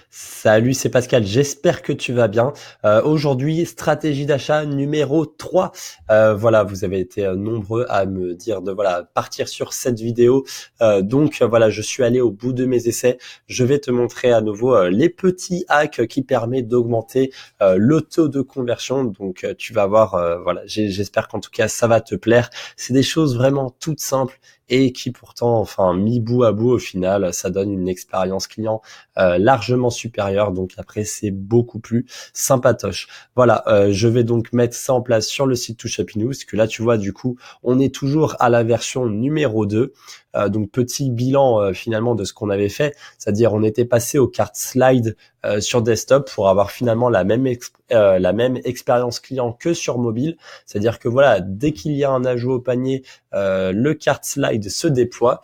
Salut, c'est Pascal, j'espère que tu vas bien. Aujourd'hui, stratégie d'achat numéro 3. Voilà, vous avez été nombreux à me dire de partir sur cette vidéo. Voilà, je suis allé au bout de mes essais. Je vais te montrer à nouveau les petits hacks qui permettent d'augmenter le taux de conversion. Tu vas voir, voilà, j'espère qu'en tout cas ça va te plaire. C'est des choses vraiment toutes simples et qui pourtant, enfin, mis bout à bout au final, ça donne une expérience client largement supérieur. Donc après, c'est beaucoup plus sympatoche. Voilà, je vais donc mettre ça en place sur le site Touch Happy News, que là, tu vois, du coup, on est toujours à la version numéro 2. Donc petit bilan finalement de ce qu'on avait fait, c'est-à-dire on était passé aux cartes slide sur desktop pour avoir finalement la même expérience client que sur mobile, c'est-à-dire que voilà, dès qu'il y a un ajout au panier, le cart slide se déploie.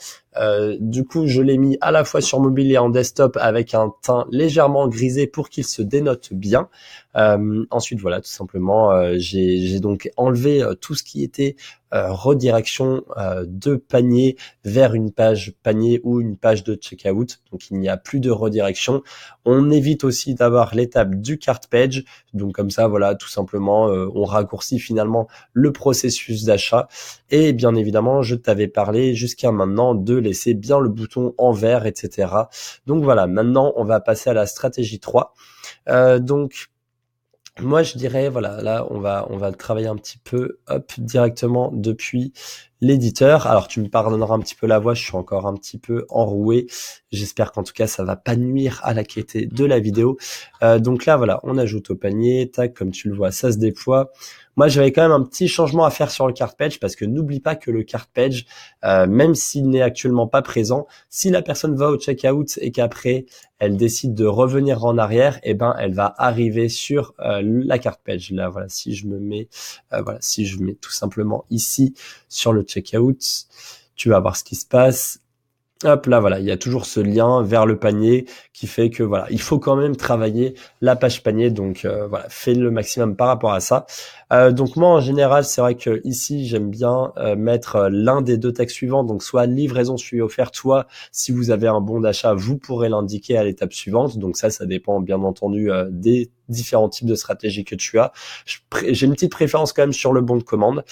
Du coup, je l'ai mis à la fois sur mobile et en desktop avec un teint légèrement grisé pour qu'il se dénote bien. Ensuite, voilà, tout simplement, j'ai donc enlevé tout ce qui était redirection de panier vers une page panier ou une page de checkout. Donc, il n'y a plus de redirection. On évite aussi d'avoir l'étape du cart page. Donc, comme ça, voilà, tout simplement, on raccourcit finalement le processus d'achat. Et bien évidemment, je t'avais parlé jusqu'à maintenant de laisser bien le bouton en vert, etc. Donc voilà, maintenant, on va passer à la stratégie 3. Moi, je dirais, voilà, là, on va travailler un petit peu, hop, directement depuis l'éditeur. Alors, tu me pardonneras un petit peu la voix, je suis encore un petit peu enroué. J'espère qu'en tout cas, ça va pas nuire à la qualité de la vidéo. Donc là, voilà, on ajoute au panier, tac, comme tu le vois, ça se déploie. Moi, j'avais quand même un petit changement à faire sur le cart page parce que n'oublie pas que le cart page, même s'il n'est actuellement pas présent, si la personne va au checkout et qu'après elle décide de revenir en arrière, eh ben elle va arriver sur la cart page. Là, voilà, si je me mets, si je mets tout simplement ici sur le checkout, tu vas voir ce qui se passe. Hop là, voilà, il y a toujours ce lien vers le panier qui fait que voilà, il faut quand même travailler la page panier. Donc voilà, fais le maximum par rapport à ça. Donc moi en général, c'est vrai que ici j'aime bien mettre l'un des deux textes suivants. Donc soit livraison suivie offerte, soit si vous avez un bon d'achat, vous pourrez l'indiquer à l'étape suivante. Donc ça dépend bien entendu des différents types de stratégies que tu as. J'ai une petite préférence quand même sur le bon de commande.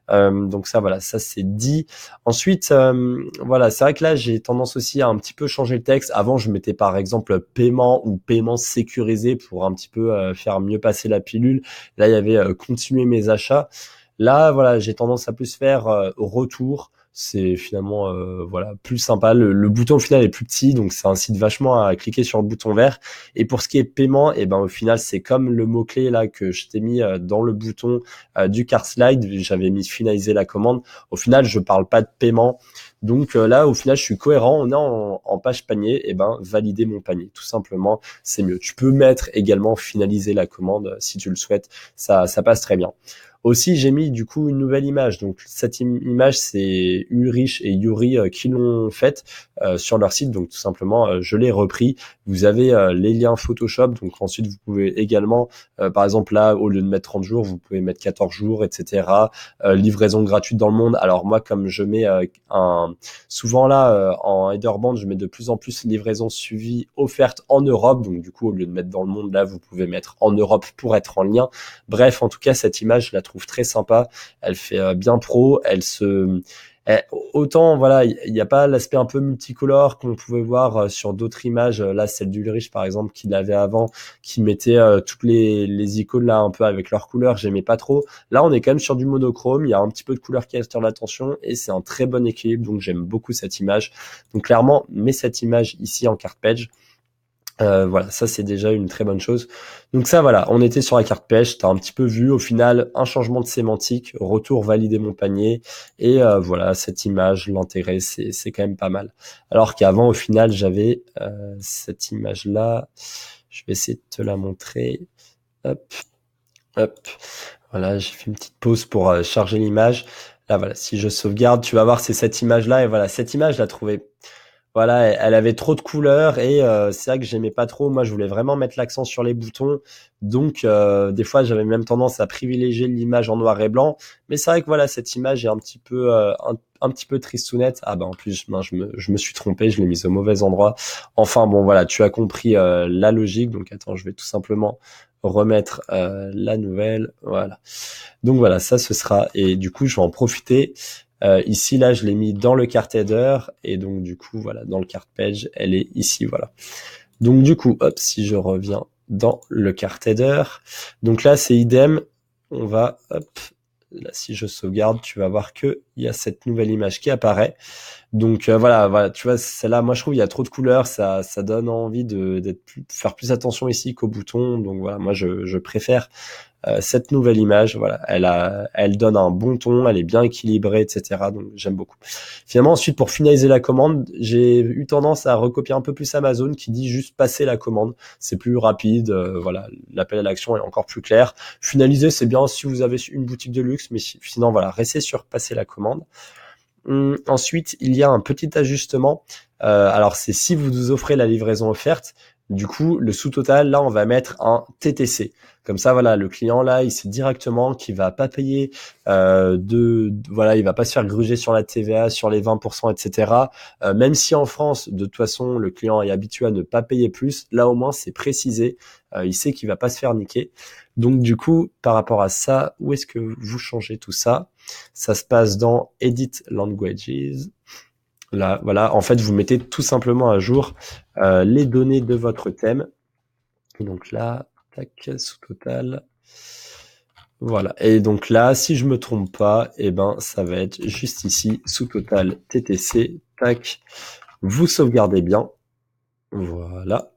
Donc ça, voilà, ça c'est dit. Ensuite, voilà, c'est vrai que là, j'ai tendance aussi à un petit peu changer le texte. Avant, je mettais par exemple paiement ou paiement sécurisé pour un petit peu faire mieux passer la pilule. Là, il y avait continuer mes achats. Là, voilà, j'ai tendance à plus faire retour. C'est finalement voilà plus sympa. Le bouton au final est plus petit, donc ça incite vachement à cliquer sur le bouton vert. Et pour ce qui est paiement, et ben au final c'est comme le mot clé là que je t'ai mis dans le bouton du cart slide. J'avais mis finaliser la commande. Au final, je parle pas de paiement. Donc là, au final, je suis cohérent. On est en page panier. Et ben valider mon panier, tout simplement, c'est mieux. Tu peux mettre également finaliser la commande si tu le souhaites. Ça passe très bien. Aussi, j'ai mis du coup une nouvelle image. Donc cette image, c'est Ulrich et Yuri qui l'ont faite sur leur site. Donc tout simplement, je l'ai repris. Vous avez les liens Photoshop. Donc ensuite, vous pouvez également, par exemple là, au lieu de mettre 30 jours, vous pouvez mettre 14 jours, etc. Livraison gratuite dans le monde. Alors moi, comme je mets souvent là en headerband, je mets de plus en plus livraison suivie offerte en Europe. Donc du coup, au lieu de mettre dans le monde, là, vous pouvez mettre en Europe pour être en lien. Bref, en tout cas, cette image, je la trouve très sympa. Elle fait bien pro. Autant, voilà, il n'y a pas l'aspect un peu multicolore qu'on pouvait voir sur d'autres images. Là, celle d'Ulrich, par exemple, qui l'avait avant, qui mettait toutes les icônes là un peu avec leurs couleurs. J'aimais pas trop. Là, on est quand même sur du monochrome. Il y a un petit peu de couleur qui attire l'attention et c'est un très bon équilibre. Donc, j'aime beaucoup cette image. Donc, clairement, mets cette image ici en cart page. Voilà, ça c'est déjà une très bonne chose. Donc ça voilà, on était sur la carte pêche, t'as un petit peu vu au final un changement de sémantique, retour valider mon panier et voilà cette image, l'intérêt c'est quand même pas mal. Alors qu'avant au final j'avais cette image là, je vais essayer de te la montrer. Hop, hop, voilà j'ai fait une petite pause pour charger l'image. Là voilà, si je sauvegarde, tu vas voir c'est cette image là et voilà cette image je la trouvais voilà, elle avait trop de couleurs et c'est vrai que j'aimais pas trop. Moi, je voulais vraiment mettre l'accent sur les boutons. Donc, des fois, j'avais même tendance à privilégier l'image en noir et blanc. Mais c'est vrai que voilà, cette image est un petit peu tristounette. Ah bah en plus, ben, je me suis trompé, je l'ai mise au mauvais endroit. Enfin bon, voilà, tu as compris la logique. Donc attends, je vais tout simplement remettre la nouvelle. Voilà. Donc voilà, ça ce sera. Et du coup, je vais en profiter. Ici, là, je l'ai mis dans le cart header et donc du coup, voilà, dans le cart page, elle est ici, voilà. Donc du coup, hop, si je reviens dans le cart header, donc là, c'est idem. On va, hop, là, si je sauvegarde, tu vas voir que il y a cette nouvelle image qui apparaît. Donc voilà, tu vois, celle-là, moi je trouve il y a trop de couleurs, ça donne envie faire plus attention ici qu'aux boutons. Donc voilà, moi je préfère cette nouvelle image, voilà, elle donne un bon ton, elle est bien équilibrée, etc. Donc j'aime beaucoup. Finalement, ensuite pour finaliser la commande, j'ai eu tendance à recopier un peu plus Amazon qui dit juste passer la commande. C'est plus rapide, voilà, l'appel à l'action est encore plus clair. Finaliser, c'est bien si vous avez une boutique de luxe, mais sinon voilà, restez sur passer la commande. Ensuite, il y a un petit ajustement. Alors, c'est si vous nous offrez la livraison offerte. Du coup, le sous-total, là, on va mettre un TTC. Comme ça, voilà, le client, là, il sait directement qu'il va pas payer voilà, il va pas se faire gruger sur la TVA, sur les 20%, etc. Même si en France, de toute façon, le client est habitué à ne pas payer plus, là, au moins, c'est précisé. Il sait qu'il va pas se faire niquer. Donc, du coup, par rapport à ça, où est-ce que vous changez tout ça? Ça se passe dans Edit Languages. Là, voilà. En fait, vous mettez tout simplement à jour les données de votre thème. Et donc là, tac, sous-total. Voilà. Et donc là, si je me trompe pas, eh ben, ça va être juste ici, sous-total TTC. Tac. Vous sauvegardez bien. Voilà.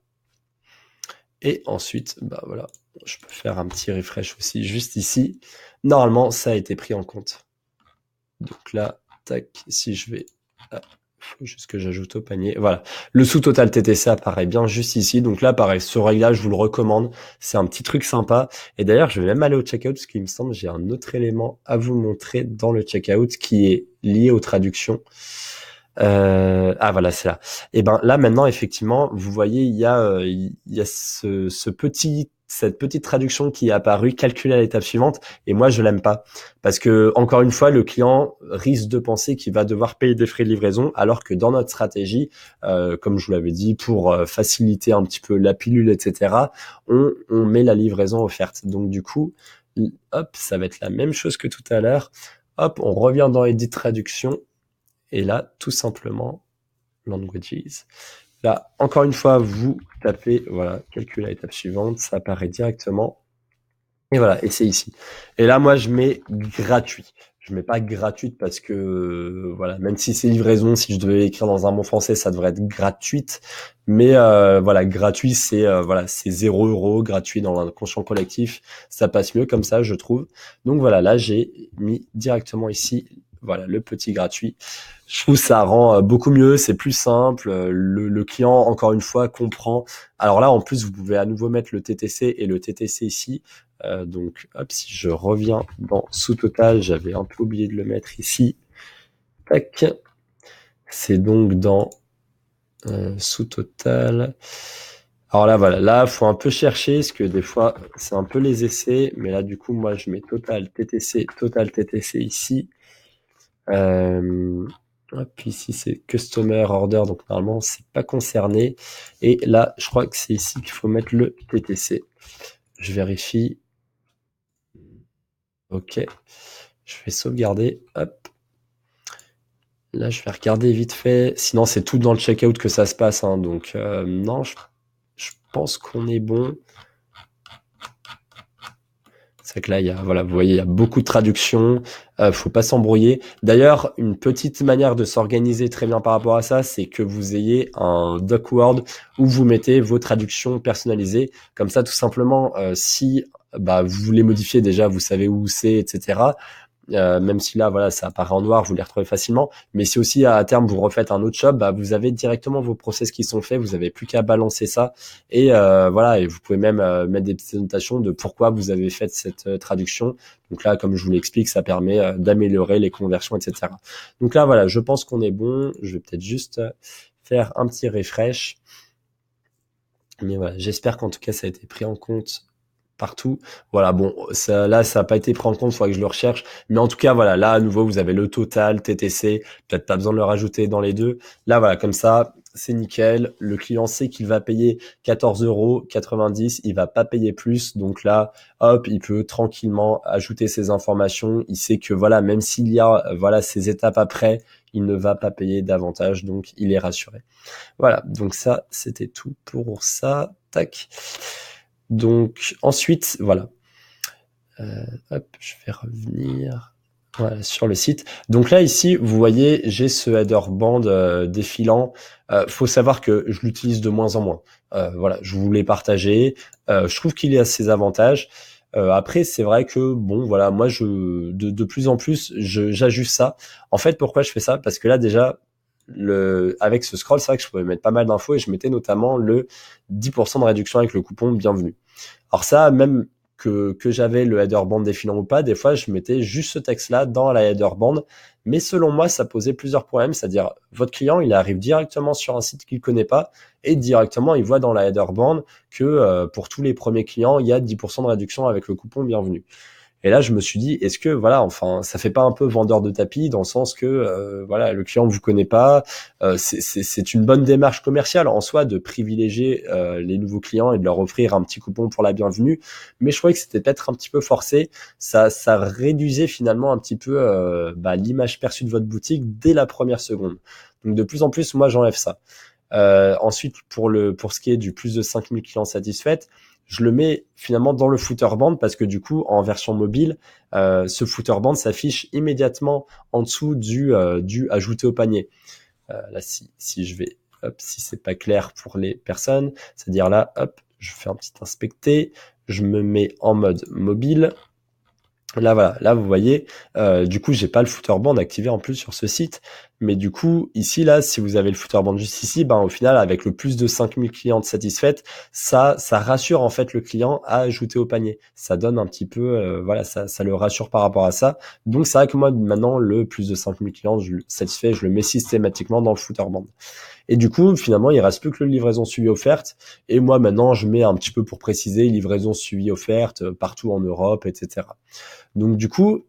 Et ensuite, bah voilà, je peux faire un petit refresh aussi juste ici. Normalement, ça a été pris en compte. Donc là, tac, si je vais... Ah, faut juste que j'ajoute au panier. Voilà. Le sous-total TTC apparaît bien juste ici. Donc là, pareil, ce réglage, je vous le recommande. C'est un petit truc sympa. Et d'ailleurs, je vais même aller au checkout parce qu'il me semble que j'ai un autre élément à vous montrer dans le checkout qui est lié aux traductions. Ah voilà, c'est là. Et ben là maintenant effectivement, vous voyez, il y a cette petite traduction qui est apparue, calculée à l'étape suivante, et moi je l'aime pas parce que encore une fois, le client risque de penser qu'il va devoir payer des frais de livraison, alors que dans notre stratégie, comme je vous l'avais dit, pour faciliter un petit peu la pilule, etc., on met la livraison offerte. Donc du coup, hop, ça va être la même chose que tout à l'heure. Hop, on revient dans Edit Traduction. Et là, tout simplement, languages. Là, encore une fois, vous tapez, voilà, calcul à l'étape suivante, ça apparaît directement. Et voilà, et c'est ici. Et là, moi, je mets gratuit. Je mets pas gratuite parce que, voilà, même si c'est livraison, si je devais écrire dans un mot français, ça devrait être gratuite. Mais voilà, gratuit, c'est voilà, c'est 0 € gratuit dans l'inconscient collectif. Ça passe mieux comme ça, je trouve. Donc voilà, là, j'ai mis directement ici, voilà, le petit gratuit. Je trouve que ça rend beaucoup mieux, c'est plus simple. Le client, encore une fois, comprend. Alors là, en plus, vous pouvez à nouveau mettre le TTC et le TTC ici. Donc, hop, si je reviens dans sous-total, j'avais un peu oublié de le mettre ici. Tac. C'est donc dans sous-total. Alors là, voilà, là, faut un peu chercher, parce que des fois, c'est un peu les essais. Mais là, du coup, moi, je mets total TTC ici. Hop, ici, c'est Customer Order, donc normalement, c'est pas concerné. Et là, je crois que c'est ici qu'il faut mettre le TTC. Je vérifie. Ok. Je vais sauvegarder. Hop. Là, je vais regarder vite fait. Sinon, c'est tout dans le checkout que ça se passe, hein. Donc, non, je pense qu'on est bon. C'est que là, voilà, vous voyez, il y a beaucoup de traductions. Faut pas s'embrouiller. D'ailleurs, une petite manière de s'organiser très bien par rapport à ça, c'est que vous ayez un DocWord où vous mettez vos traductions personnalisées. Comme ça, tout simplement, si bah, vous voulez modifier déjà, vous savez où c'est, etc. Même si là, voilà, ça apparaît en noir, vous les retrouvez facilement. Mais si aussi à terme vous refaites un autre shop, bah, vous avez directement vos process qui sont faits, vous avez plus qu'à balancer ça. Et voilà, et vous pouvez même mettre des petites annotations de pourquoi vous avez fait cette traduction. Donc là, comme je vous l'explique, ça permet d'améliorer les conversions, etc. Donc là, voilà, je pense qu'on est bon. Je vais peut-être juste faire un petit refresh. Mais voilà, j'espère qu'en tout cas, ça a été pris en compte partout. Voilà, bon, ça, là, ça n'a pas été pris en compte, il faudrait que je le recherche. Mais en tout cas, voilà, là, à nouveau, vous avez le total, TTC, peut-être pas besoin de le rajouter dans les deux. Là, voilà, comme ça, c'est nickel. Le client sait qu'il va payer 14,90 €, il va pas payer plus. Donc là, hop, il peut tranquillement ajouter ses informations. Il sait que, voilà, même s'il y a, voilà, ces étapes après, il ne va pas payer davantage. Donc, il est rassuré. Voilà, donc ça, c'était tout pour ça. Tac. Donc ensuite, voilà. Hop, je vais revenir voilà, sur le site. Donc là, ici, vous voyez, j'ai ce header band défilant. Faut savoir que je l'utilise de moins en moins. Voilà, je voulais partager. Je trouve qu'il a ses avantages. Après, c'est vrai que bon, voilà, moi, de plus en plus, j'ajuste ça. En fait, pourquoi je fais ça? Parce que là, déjà, avec ce scroll, c'est vrai que je pouvais mettre pas mal d'infos et je mettais notamment le 10% de réduction avec le coupon bienvenue. Alors ça, même que j'avais le header band défilant ou pas, des fois je mettais juste ce texte-là dans la header band, mais selon moi ça posait plusieurs problèmes, c'est-à-dire votre client il arrive directement sur un site qu'il connaît pas et directement il voit dans la header band que pour tous les premiers clients il y a 10% de réduction avec le coupon bienvenue. Et là, je me suis dit, est-ce que, voilà, enfin, ça fait pas un peu vendeur de tapis dans le sens que, voilà, le client vous connaît pas. C'est une bonne démarche commerciale en soi de privilégier les nouveaux clients et de leur offrir un petit coupon pour la bienvenue. Mais je trouvais que c'était peut-être un petit peu forcé. Ça réduisait finalement un petit peu l'image perçue de votre boutique dès la première seconde. Donc de plus en plus, moi, j'enlève ça. Ensuite, pour ce qui est du plus de 5000 clients satisfaits, je le mets finalement dans le footer band parce que du coup, en version mobile, ce footer band s'affiche immédiatement en dessous du ajouter au panier. Là, si je vais, hop, si c'est pas clair pour les personnes, c'est-à-dire là, hop, je fais un petit inspecter, je me mets en mode mobile. Là, voilà, là, vous voyez, du coup, j'ai pas le footer band activé en plus sur ce site. Mais du coup, ici, là, si vous avez le footer band juste ici, ben, au final, avec le plus de 5000 clientes satisfaites, ça rassure, en fait, le client à ajouter au panier. Ça donne un petit peu, voilà, ça le rassure par rapport à ça. Donc, c'est vrai que moi, maintenant, le plus de 5000 clients satisfaits, je le mets systématiquement dans le footer band. Et du coup, finalement, il reste plus que le livraison suivi offerte. Et moi, maintenant, je mets un petit peu pour préciser livraison suivi offerte partout en Europe, etc. Donc du coup,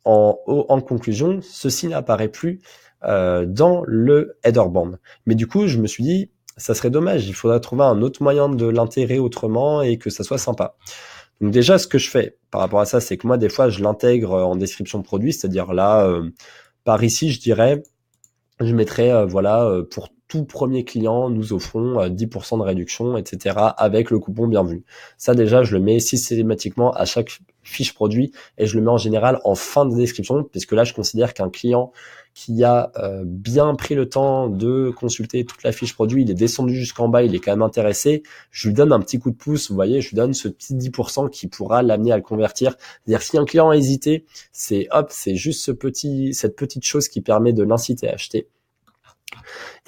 en conclusion, ceci n'apparaît plus dans le header band. Mais du coup, je me suis dit, ça serait dommage, il faudrait trouver un autre moyen de l'intégrer autrement et que ça soit sympa. Donc déjà, ce que je fais par rapport à ça, c'est que moi, des fois, je l'intègre en description de produit, c'est-à-dire là, par ici, je dirais, je mettrais, pour tout premier client, nous offrons 10% de réduction, etc. avec le coupon bienvenue. Ça, déjà, je le mets systématiquement à chaque fiche produit et je le mets en général en fin de description, puisque là, je considère qu'un client qui a bien pris le temps de consulter toute la fiche produit, il est descendu jusqu'en bas, il est quand même intéressé, je lui donne un petit coup de pouce, vous voyez, je lui donne ce petit 10% qui pourra l'amener à le convertir. C'est-à-dire, si un client a hésité, c'est juste cette petite chose qui permet de l'inciter à acheter.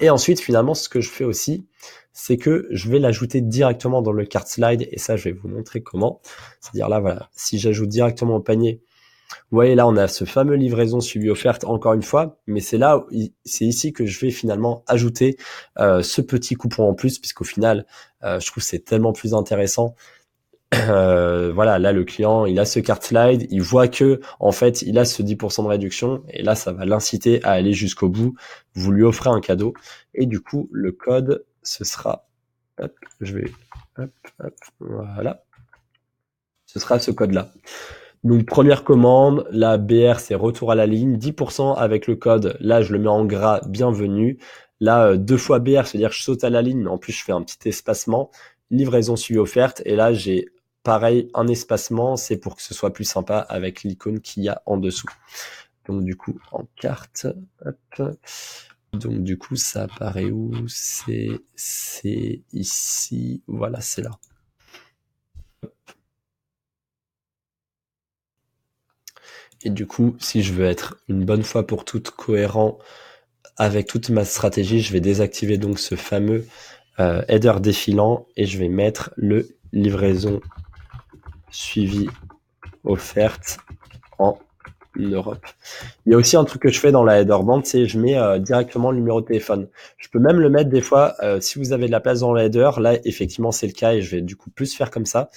Et ensuite, finalement, ce que je fais aussi, c'est que je vais l'ajouter directement dans le cart slide. Et ça, je vais vous montrer comment. C'est-à-dire là, voilà, si j'ajoute directement au panier, vous voyez là, on a ce fameux livraison suivi offerte encore une fois. Mais c'est là, c'est ici que je vais finalement ajouter ce petit coupon en plus, puisqu'au final, je trouve que c'est tellement plus intéressant. Voilà, là le client, il a ce cart slide, il voit que en fait, il a ce 10% de réduction et là ça va l'inciter à aller jusqu'au bout. Vous lui offrez un cadeau et du coup, le code ce sera hop, je vais hop, voilà. Ce sera ce code-là. Donc première commande, la BR c'est retour à la ligne, 10% avec le code. Là, je le mets en gras, bienvenue. Là, 2 fois BR, c'est-à-dire que je saute à la ligne, mais en plus je fais un petit espacement. Livraison suivie offerte. Et là, j'ai pareil un espacement, c'est pour que ce soit plus sympa avec l'icône qu'il y a en dessous. Donc du coup, en carte, hop. Donc du coup, ça apparaît où? C'est ici. Voilà, c'est là. Et du coup, si je veux être une bonne fois pour toutes cohérent avec toute ma stratégie, je vais désactiver donc ce fameux header défilant et je vais mettre le livraison suivi offerte en Europe. Il y a aussi un truc que je fais dans la header band, c'est je mets directement le numéro de téléphone. Je peux même le mettre des fois, si vous avez de la place dans la header, là effectivement c'est le cas et je vais du coup plus faire comme ça.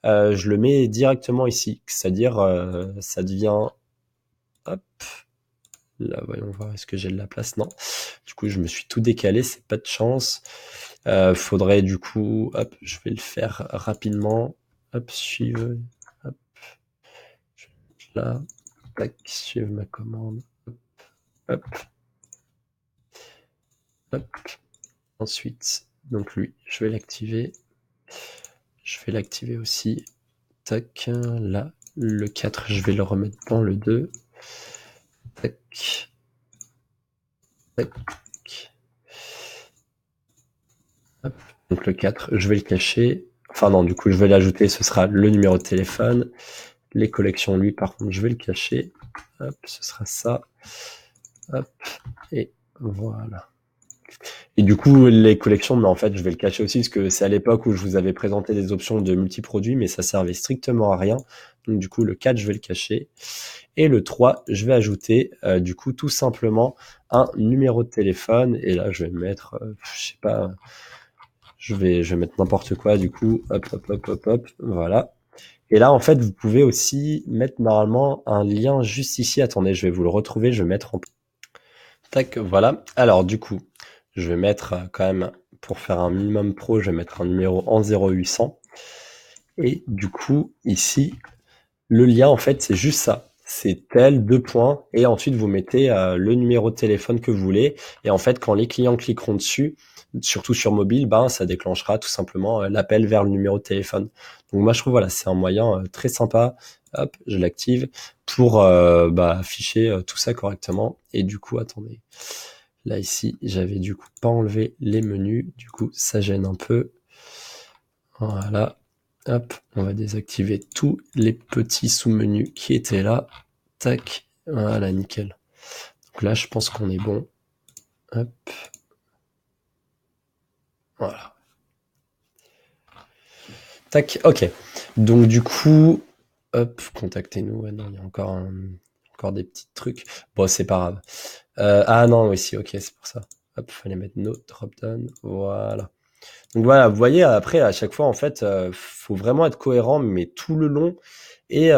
Je le mets directement ici, c'est-à-dire ça devient, hop, là voyons voir, est-ce que j'ai de la place? Non. Du coup je me suis tout décalé, c'est pas de chance. Faudrait du coup, hop, je vais le faire rapidement. Hop, suivre, hop, là, tac, suivre ma commande. Hop, hop. Ensuite, donc lui, je vais l'activer. Je vais l'activer aussi. Tac, là, le 4, je vais le remettre dans le 2. Tac, tac. Hop. Donc le 4, je vais le cacher. Enfin non, du coup, je vais l'ajouter, ce sera le numéro de téléphone. Les collections, lui, par contre, je vais le cacher. Hop, ce sera ça. Hop, et voilà. Et du coup, les collections, mais en fait, je vais le cacher aussi parce que c'est à l'époque où je vous avais présenté des options de multi-produits, mais ça servait strictement à rien. Donc du coup, le 4, je vais le cacher. Et le 3, je vais ajouter du coup tout simplement un numéro de téléphone. Et là, je vais mettre, je sais pas, je vais mettre n'importe quoi du coup. Hop, hop, hop, hop, hop, voilà. Et là, en fait, vous pouvez aussi mettre normalement un lien juste ici. Attendez, je vais vous le retrouver, je vais mettre en... Tac, voilà. Alors du coup, je vais mettre quand même, pour faire un minimum pro, je vais mettre un numéro en 0800. Et du coup, ici, le lien, en fait, c'est juste ça. C'est tel, 2 points, et ensuite vous mettez le numéro de téléphone que vous voulez. Et en fait, quand les clients cliqueront dessus, surtout sur mobile, ben ça déclenchera tout simplement l'appel vers le numéro de téléphone. Donc moi je trouve voilà, c'est un moyen très sympa. Hop, je l'active pour afficher tout ça correctement. Et du coup, attendez. Là ici, j'avais du coup pas enlevé les menus. Du coup, ça gêne un peu. Voilà. Hop, on va désactiver tous les petits sous-menus qui étaient là. Tac, voilà, nickel. Donc là, je pense qu'on est bon. Hop. Voilà. Tac, ok. Donc du coup, hop, contactez-nous. Ouais, non, il y a encore des petits trucs. Bon, c'est pas grave. Ah non, oui, si, ok, c'est pour ça. Hop, fallait mettre no drop-down. Voilà. Donc voilà, vous voyez, après, à chaque fois, en fait, faut vraiment être cohérent, mais tout le long. Et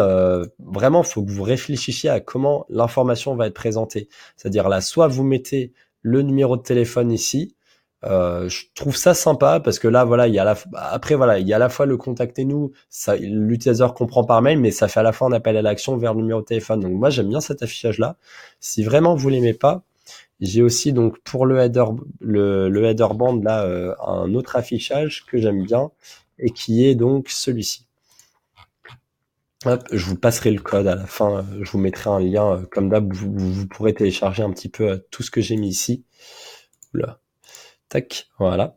vraiment, faut que vous réfléchissiez à comment l'information va être présentée. C'est-à-dire là, soit vous mettez le numéro de téléphone ici. Je trouve ça sympa parce que là, voilà, il y a après, voilà, il y a à la fois le contactez-nous, ça, l'utilisateur comprend par mail, mais ça fait à la fois un appel à l'action vers le numéro de téléphone. Donc moi, j'aime bien cet affichage-là. Si vraiment vous l'aimez pas, j'ai aussi donc pour le header band là un autre affichage que j'aime bien et qui est donc celui-ci. Hop, je vous passerai le code à la fin, je vous mettrai un lien comme d'hab, vous pourrez télécharger un petit peu tout ce que j'ai mis ici. Oula. Tac, voilà.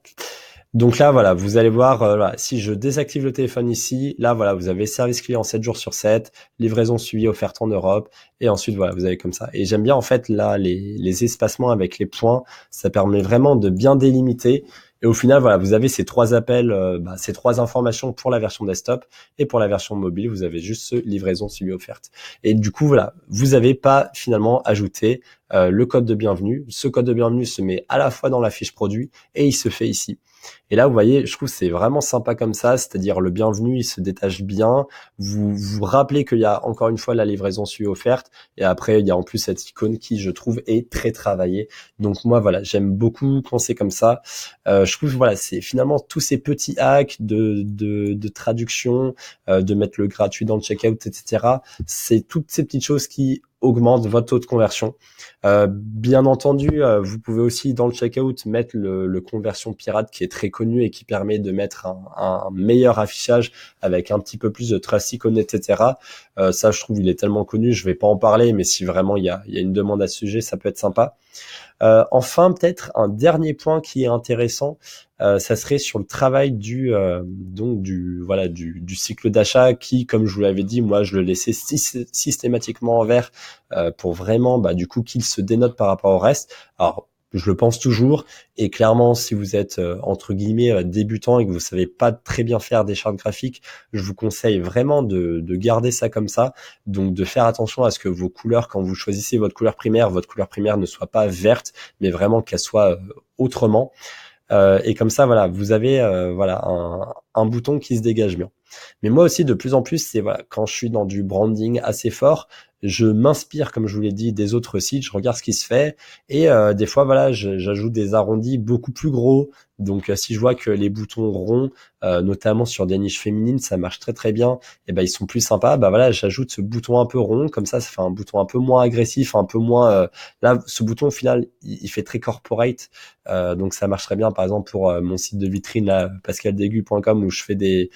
Donc là, voilà, vous allez voir, voilà, si je désactive le téléphone ici, là, voilà, vous avez service client 7 jours sur 7, livraison suivie offerte en Europe, et ensuite, voilà, vous avez comme ça. Et j'aime bien, en fait, là, les espacements avec les points, ça permet vraiment de bien délimiter. Et au final, voilà, vous avez ces 3 appels, ces 3 informations pour la version desktop, et pour la version mobile, vous avez juste ce livraison suivie offerte. Et du coup, voilà, vous n'avez pas finalement ajouté le code de bienvenue. Ce code de bienvenue se met à la fois dans la fiche produit, et il se fait ici. Et là, vous voyez, je trouve que c'est vraiment sympa comme ça, c'est-à-dire le bienvenu, il se détache bien. Vous vous rappelez qu'il y a encore une fois la livraison suivie offerte, et après, il y a en plus cette icône qui, je trouve, est très travaillée. Donc moi, voilà, j'aime beaucoup quand c'est comme ça. Je trouve, voilà, c'est finalement tous ces petits hacks de traduction, de mettre le gratuit dans le checkout, etc. C'est toutes ces petites choses qui augmentent votre taux de conversion. Bien entendu, vous pouvez aussi dans le checkout mettre le conversion pirate qui est très connu et qui permet de mettre un meilleur affichage avec un petit peu plus de trust icon, etc. Ça, je trouve, il est tellement connu, je vais pas en parler, mais si vraiment il y a une demande à ce sujet, ça peut être sympa. Enfin, peut-être un dernier point qui est intéressant, ça serait sur le travail du cycle d'achat qui, comme je vous l'avais dit, moi je le laissais systématiquement en vert pour vraiment du coup qu'il se dénote par rapport au reste. Alors Je le pense toujours. Et clairement, si vous êtes entre guillemets débutant et que vous savez pas très bien faire des chartes graphiques, je vous conseille vraiment de garder ça comme ça. Donc de faire attention à ce que vos couleurs, quand vous choisissez votre couleur primaire ne soit pas verte, mais vraiment qu'elle soit autrement. Et comme ça, voilà, vous avez voilà un bouton qui se dégage bien. Mais moi aussi, de plus en plus, c'est voilà, quand je suis dans du branding assez fort, je m'inspire, comme je vous l'ai dit, des autres sites, je regarde ce qui se fait, et des fois, voilà, j'ajoute des arrondis beaucoup plus gros. Donc, si je vois que les boutons ronds, notamment sur des niches féminines, ça marche très très bien, et ben ils sont plus sympas. Bah voilà, j'ajoute ce bouton un peu rond, comme ça fait un bouton un peu moins agressif, un peu moins. Là, ce bouton au final, il fait très corporate, donc ça marcherait bien, par exemple pour mon site de vitrine là, pascaldegu.com, où je fais des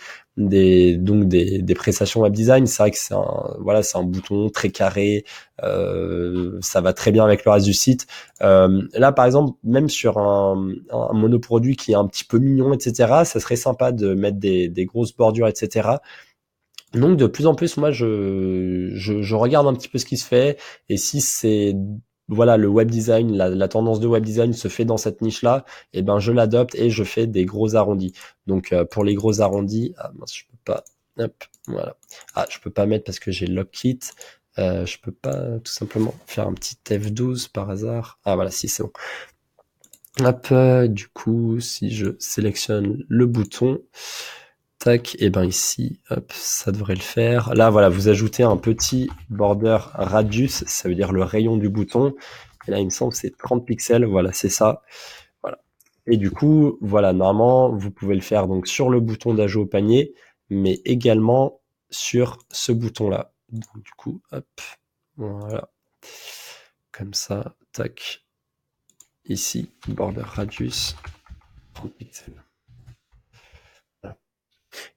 prestations web design. C'est vrai que c'est un bouton très carré, ça va très bien avec le reste du site. Là par exemple, même sur un monoproduit qui est un petit peu mignon, etc., ça serait sympa de mettre des grosses bordures, etc. Donc de plus en plus, moi je regarde un petit peu ce qui se fait, et si c'est voilà le web design, la tendance de web design se fait dans cette niche-là, et ben je l'adopte et je fais des gros arrondis. Donc pour les gros arrondis, ah mince, je peux pas, hop, voilà. Ah, je peux pas mettre parce que j'ai Lockit. Je peux pas tout simplement faire un petit F12 par hasard. Ah voilà, si c'est bon. Hop, du coup, si je sélectionne le bouton, tac, et ben ici, hop, ça devrait le faire. Là, voilà, vous ajoutez un petit border radius, ça veut dire le rayon du bouton. Et là, il me semble que c'est 30 pixels, voilà, c'est ça. Voilà. Et du coup, voilà, normalement, vous pouvez le faire donc sur le bouton d'ajout au panier, mais également sur ce bouton-là. Donc, du coup, hop, voilà, comme ça, tac, ici, border radius, 30 pixels.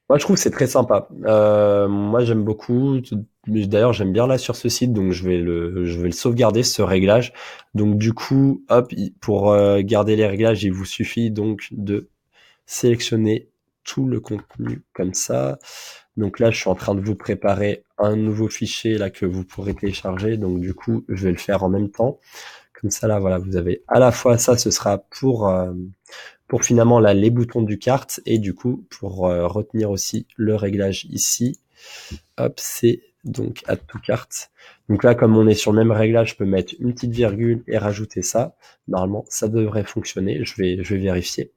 Moi, je trouve que c'est très sympa. Moi, j'aime beaucoup. D'ailleurs, j'aime bien là sur ce site, donc je vais le sauvegarder ce réglage. Donc, du coup, hop, pour garder les réglages, il vous suffit donc de sélectionner tout le contenu comme ça. Donc là, je suis en train de vous préparer un nouveau fichier là que vous pourrez télécharger. Donc, du coup, je vais le faire en même temps. Comme ça, là, voilà, vous avez à la fois ça, ce sera pour finalement là les boutons du carte, et du coup pour retenir aussi le réglage ici, hop, c'est donc add to carte. Donc là, comme on est sur le même réglage, je peux mettre une petite virgule et rajouter ça. Normalement, ça devrait fonctionner. Je vais vérifier.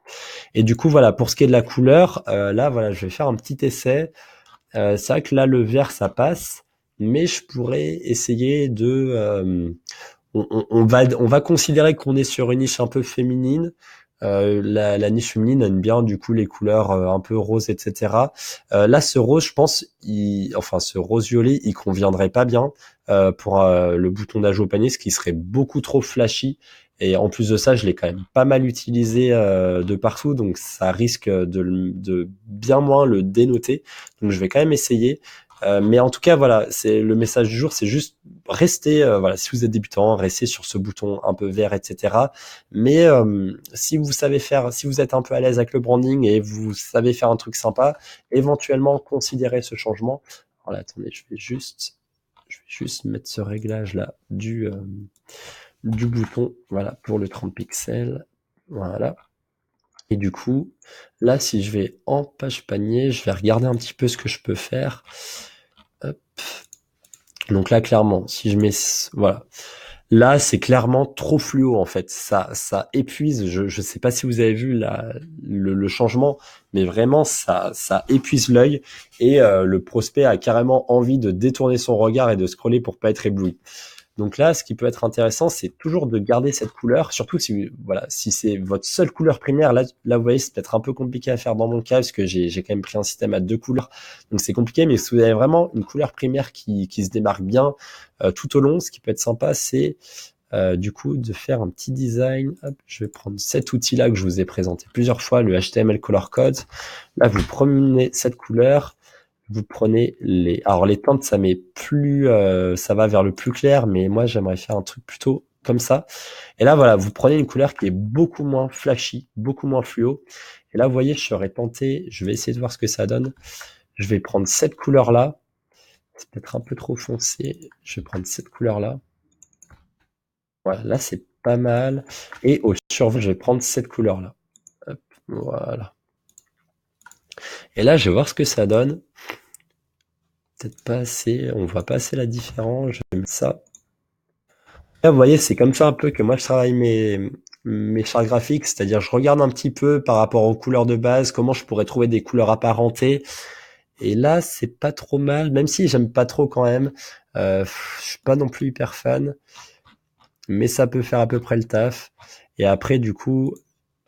Et du coup, voilà, pour ce qui est de la couleur, là, voilà, je vais faire un petit essai. C'est vrai que là, le vert, ça passe, mais je pourrais essayer de on va considérer qu'on est sur une niche un peu féminine. La niche féminine aime bien du coup les couleurs un peu roses, etc. Là, ce rose, je pense, enfin ce rose violet, il conviendrait pas bien pour le bouton d'ajout au panier, ce qui serait beaucoup trop flashy. Et en plus de ça, je l'ai quand même pas mal utilisé de partout, donc ça risque de bien moins le dénoter. Donc je vais quand même essayer. Mais en tout cas, voilà, c'est le message du jour, c'est juste restez, voilà, si vous êtes débutant, restez sur ce bouton un peu vert, etc. Mais si vous savez faire, si vous êtes un peu à l'aise avec le branding et vous savez faire un truc sympa, éventuellement considérez ce changement. Alors là, attendez, je vais juste mettre ce réglage là du bouton, voilà, pour le 30 pixels, voilà. Et du coup, là, si je vais en page panier, je vais regarder un petit peu ce que je peux faire. Hop. Donc là, clairement, si je mets, voilà. Là, c'est clairement trop fluo en fait. Ça épuise. Je sais pas si vous avez vu le changement, mais vraiment ça épuise l'œil, et le prospect a carrément envie de détourner son regard et de scroller pour pas être ébloui. Donc là, ce qui peut être intéressant, c'est toujours de garder cette couleur, surtout si voilà, si c'est votre seule couleur primaire. Là, vous voyez, c'est peut-être un peu compliqué à faire dans mon cas parce que j'ai quand même pris un système à 2 couleurs, donc c'est compliqué. Mais si vous avez vraiment une couleur primaire qui se démarque bien tout au long, ce qui peut être sympa, c'est du coup de faire un petit design. Hop, je vais prendre cet outil-là que je vous ai présenté plusieurs fois, le HTML Color Code. Là, vous promenez cette couleur. Vous prenez alors les teintes, ça met plus, ça va vers le plus clair, mais moi j'aimerais faire un truc plutôt comme ça. Et là voilà, vous prenez une couleur qui est beaucoup moins flashy, beaucoup moins fluo. Et là vous voyez, je serais tenté, je vais essayer de voir ce que ça donne. Je vais prendre cette couleur là, c'est peut-être un peu trop foncé. Je vais prendre cette couleur là. Voilà, là c'est pas mal. Et au survol, je vais prendre cette couleur-là. Hop, voilà. Et là, je vais voir ce que ça donne. Peut-être pas assez, on voit pas assez la différence. Je vais mettre ça. Là, vous voyez, c'est comme ça un peu que moi je travaille mes chartes graphiques, c'est-à-dire je regarde un petit peu par rapport aux couleurs de base, comment je pourrais trouver des couleurs apparentées. Et là, c'est pas trop mal, même si j'aime pas trop quand même. Je suis pas non plus hyper fan, mais ça peut faire à peu près le taf. Et après, du coup,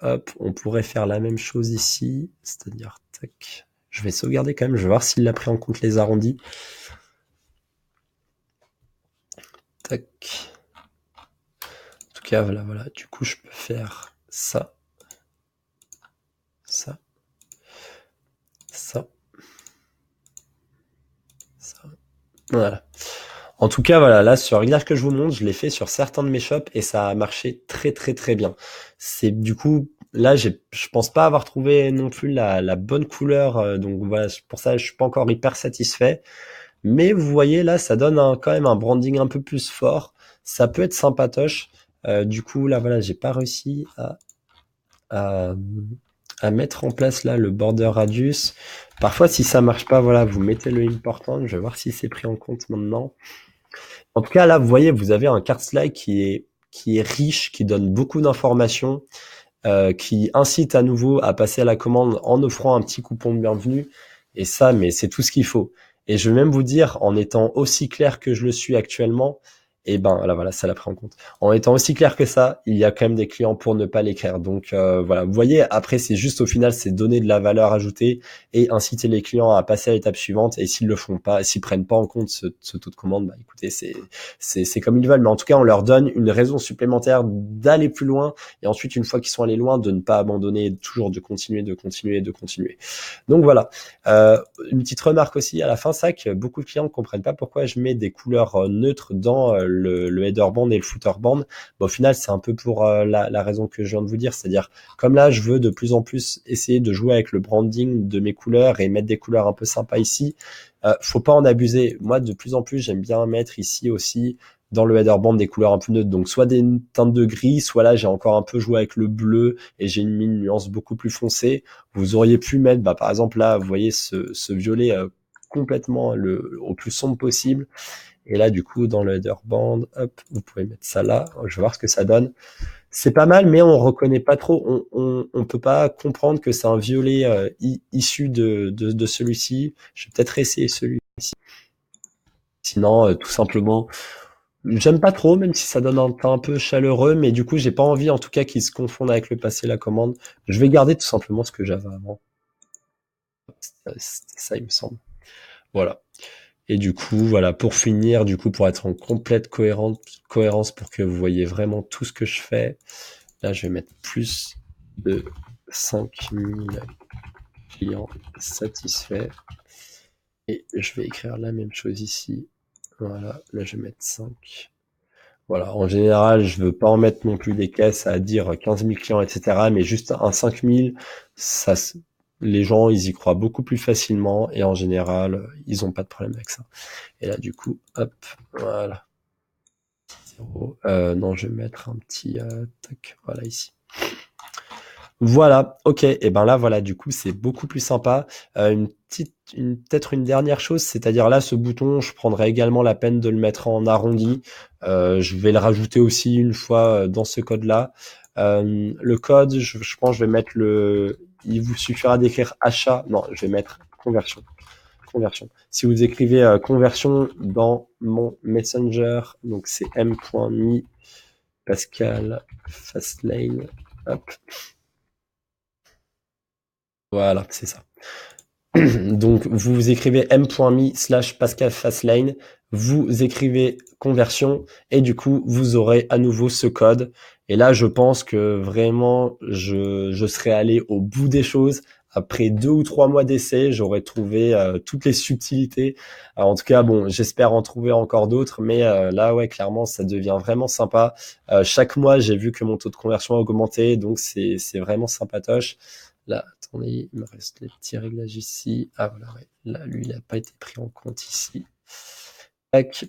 hop, on pourrait faire la même chose ici, c'est-à-dire, tac. Je vais sauvegarder quand même, je vais voir s'il a pris en compte les arrondis. Tac. En tout cas, voilà, voilà. Du coup, je peux faire ça, ça, ça, ça. Voilà. En tout cas, voilà, là, ce réglage que je vous montre, je l'ai fait sur certains de mes shops et ça a marché très, très, très bien. C'est du coup, là, je pense pas avoir trouvé non plus la bonne couleur, donc voilà, pour ça, je suis pas encore hyper satisfait. Mais vous voyez, là, ça donne quand même un branding un peu plus fort. Ça peut être sympatoche. Du coup, là, voilà, j'ai pas réussi à, à mettre en place là le border radius. Parfois, si ça marche pas, voilà, vous mettez le important. Je vais voir si c'est pris en compte maintenant. En tout cas, là, vous voyez, vous avez un card slide qui est riche, qui donne beaucoup d'informations, qui incite à nouveau à passer à la commande en offrant un petit coupon de bienvenue. Et ça, mais c'est tout ce qu'il faut. Et je vais même vous dire, en étant aussi clair que je le suis actuellement, et ben là voilà, ça l'a pris en compte. En étant aussi clair que ça, il y a quand même des clients pour ne pas l'écrire. Donc voilà, vous voyez, après c'est juste au final, c'est donner de la valeur ajoutée et inciter les clients à passer à l'étape suivante. Et s'ils le font pas, s'ils prennent pas en compte ce taux de commande, bah écoutez, c'est comme ils veulent. Mais en tout cas, on leur donne une raison supplémentaire d'aller plus loin. Et ensuite, une fois qu'ils sont allés loin, de ne pas abandonner, toujours de continuer, de continuer, de continuer. Donc voilà. Une petite remarque aussi à la fin, ça que beaucoup de clients ne comprennent pas pourquoi je mets des couleurs neutres dans le header band et le footer band. Bon, au final, c'est un peu pour la raison que je viens de vous dire, c'est-à-dire comme là, je veux de plus en plus essayer de jouer avec le branding de mes couleurs et mettre des couleurs un peu sympas ici. Faut pas en abuser. Moi, de plus en plus, j'aime bien mettre ici aussi dans le header band des couleurs un peu neutres. Donc soit des teintes de gris, soit là j'ai encore un peu joué avec le bleu et j'ai mis une nuance beaucoup plus foncée. Vous auriez pu mettre, bah, par exemple là, vous voyez ce violet complètement au plus sombre possible. Et là, du coup, dans le header band, hop, vous pouvez mettre ça là. Je vais voir ce que ça donne. C'est pas mal, mais on reconnaît pas trop. On peut pas comprendre que c'est un violet issu de celui-ci. Je vais peut-être essayer celui-ci. Sinon, tout simplement, j'aime pas trop, même si ça donne un teint un peu chaleureux, mais du coup, j'ai pas envie, en tout cas, qu'il se confonde avec le passé et la commande. Je vais garder tout simplement ce que j'avais avant. C'était ça, il me semble. Voilà. Et du coup, voilà, pour finir, du coup, pour être en complète cohérence pour que vous voyez vraiment tout ce que je fais, là, je vais mettre plus de 5000 clients satisfaits. Et je vais écrire la même chose ici. Voilà, là, je vais mettre 5. Voilà, en général, je veux pas en mettre non plus des caisses à dire 15 000 clients, etc. Mais juste un 5000, ça, les gens, ils y croient beaucoup plus facilement et en général, ils ont pas de problème avec ça. Et là, du coup, hop, voilà. 0. Non, je vais mettre un petit tac, voilà ici. Voilà, ok. Et ben là, voilà, du coup, c'est beaucoup plus sympa. Peut-être une dernière chose, c'est-à-dire là, ce bouton, je prendrai également la peine de le mettre en arrondi. Je vais le rajouter aussi une fois dans ce code-là. Le code, je pense, je vais mettre il vous suffira d'écrire achat. Non, je vais mettre conversion. Conversion. Si vous écrivez conversion dans mon Messenger, donc c'est m.me Pascal Fastlane. Hop. Voilà, c'est ça. Donc, vous écrivez m.me/Pascal Fastlane, vous écrivez conversion, et du coup, vous aurez à nouveau ce code. Et là, je pense que vraiment, je serais allé au bout des choses. Après 2 ou 3 mois d'essai, j'aurais trouvé toutes les subtilités. Alors, en tout cas, bon, j'espère en trouver encore d'autres, mais là, ouais, clairement, ça devient vraiment sympa. Chaque mois, j'ai vu que mon taux de conversion a augmenté, donc c'est vraiment sympatoche. Là, attendez, il me reste les petits réglages ici. Ah voilà, ouais. Là, lui, il n'a pas été pris en compte ici. Tac.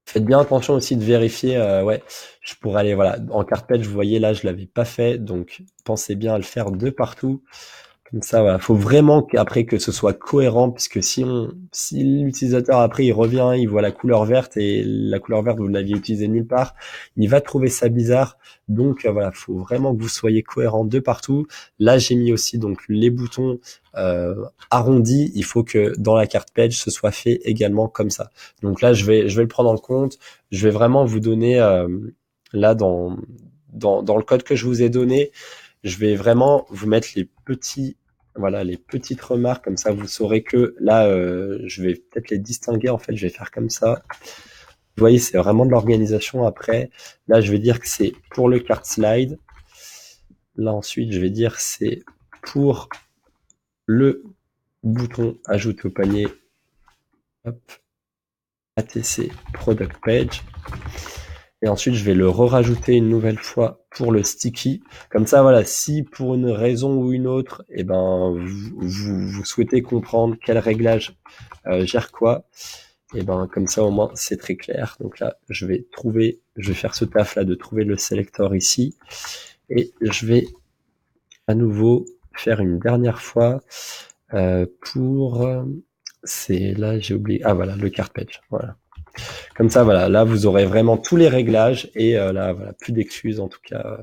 Faites bien attention aussi de vérifier, ouais, je pourrais aller, voilà, en carpette, vous voyez là, je l'avais pas fait, donc pensez bien à le faire de partout. Comme ça, voilà, faut vraiment qu'après que ce soit cohérent, puisque si l'utilisateur après il revient, il voit la couleur verte et la couleur verte vous ne l'aviez utilisée nulle part, il va trouver ça bizarre. Donc voilà, faut vraiment que vous soyez cohérent de partout. Là, j'ai mis aussi donc les boutons arrondis. Il faut que dans la carte page, ce soit fait également comme ça. Donc là, je vais le prendre en compte. Je vais vraiment vous donner là dans le code que je vous ai donné, je vais vraiment vous mettre les petits, voilà, les petites remarques, comme ça vous saurez que là, je vais peut-être les distinguer, en fait, je vais faire comme ça. Vous voyez, c'est vraiment de l'organisation après. Là, je vais dire que c'est pour le card slide. Là, ensuite, je vais dire c'est pour le bouton ajouter au panier. Hop, ATC Product Page. Et ensuite, je vais le re-rajouter une nouvelle fois pour le sticky. Comme ça, voilà, si pour une raison ou une autre, eh ben, vous souhaitez comprendre quel réglage gère quoi, et ben, comme ça, au moins, c'est très clair. Donc là, je vais faire ce taf là de trouver le selector ici. Et je vais à nouveau faire une dernière fois pour... c'est là, j'ai oublié. Ah voilà, le card page. Voilà. Comme ça, voilà, là, vous aurez vraiment tous les réglages et là, voilà, plus d'excuses en tout cas.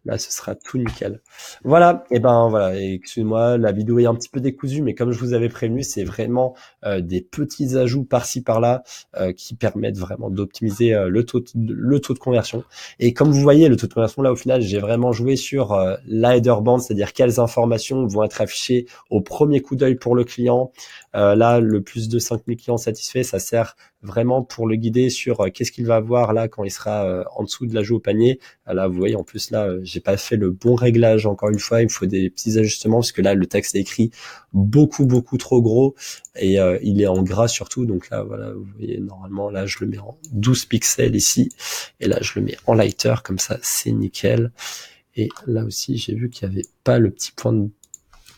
Là, ce sera tout nickel. Voilà, et ben voilà, et excusez-moi, la vidéo est un petit peu décousue, mais comme je vous avais prévenu, c'est vraiment des petits ajouts par-ci par-là qui permettent vraiment d'optimiser le taux de conversion. Et comme vous voyez, le taux de conversion, là, au final, j'ai vraiment joué sur l'header band, c'est-à-dire quelles informations vont être affichées au premier coup d'œil pour le client. Là, le plus de 5000 clients satisfaits, ça sert vraiment pour le guider sur qu'est-ce qu'il va avoir là quand il sera en dessous de l'ajout au panier. Là, vous voyez, en plus, là, j'ai pas fait le bon réglage, encore une fois, il me faut des petits ajustements, parce que là, le texte est écrit beaucoup trop gros, et il est en gras surtout, donc là, voilà, vous voyez, normalement, là, je le mets en 12 pixels ici, et là, je le mets en lighter, comme ça, c'est nickel. Et là aussi, j'ai vu qu'il n'y avait pas le petit point de...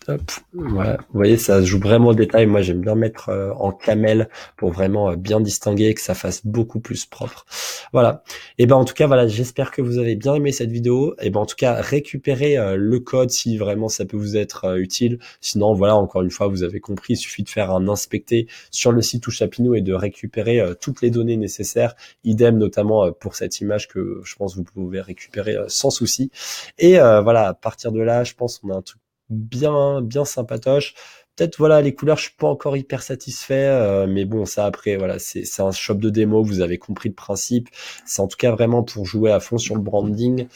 Hop, voilà. Vous voyez, ça se joue vraiment au détail. Moi, j'aime bien mettre en camel pour vraiment bien distinguer et que ça fasse beaucoup plus propre. Voilà. Et ben en tout cas, voilà, j'espère que vous avez bien aimé cette vidéo. Et ben en tout cas, récupérez le code si vraiment ça peut vous être utile. Sinon, voilà, encore une fois, vous avez compris, il suffit de faire un inspecté sur le site Touchapinou et de récupérer toutes les données nécessaires. Idem notamment pour cette image que je pense vous pouvez récupérer sans souci. Et voilà, à partir de là, je pense qu'on a un truc bien sympatoche. Peut-être voilà, les couleurs, je suis pas encore hyper satisfait, mais bon, ça après voilà, c'est un shop de démo, vous avez compris le principe. C'est en tout cas vraiment pour jouer à fond sur le branding.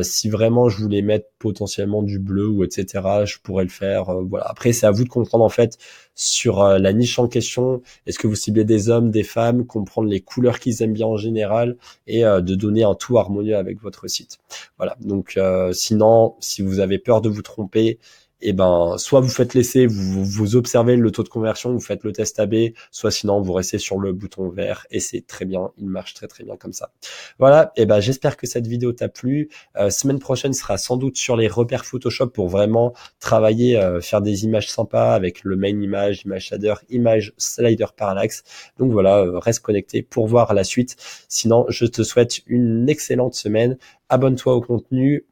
Si vraiment je voulais mettre potentiellement du bleu ou etc., je pourrais le faire. Voilà. Après, c'est à vous de comprendre en fait sur la niche en question. Est-ce que vous ciblez des hommes, des femmes, comprendre les couleurs qu'ils aiment bien en général et de donner un tout harmonieux avec votre site. Voilà. Donc sinon, si vous avez peur de vous tromper, et ben soit vous faites l'essai, vous observez le taux de conversion, vous faites le test AB, soit sinon vous restez sur le bouton vert et c'est très bien, il marche très bien comme ça. Voilà, et ben j'espère que cette vidéo t'a plu. Semaine prochaine sera sans doute sur les repères Photoshop pour vraiment travailler, faire des images sympas avec le main image, image shader, image slider parallaxe. Donc voilà, reste connecté pour voir la suite. Sinon, je te souhaite une excellente semaine. Abonne-toi au contenu.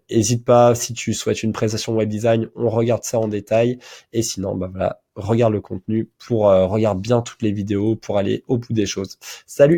Hésite pas, si tu souhaites une prestation web design, on regarde ça en détail. Et sinon, bah voilà, regarde le contenu pour regarde bien toutes les vidéos pour aller au bout des choses. Salut!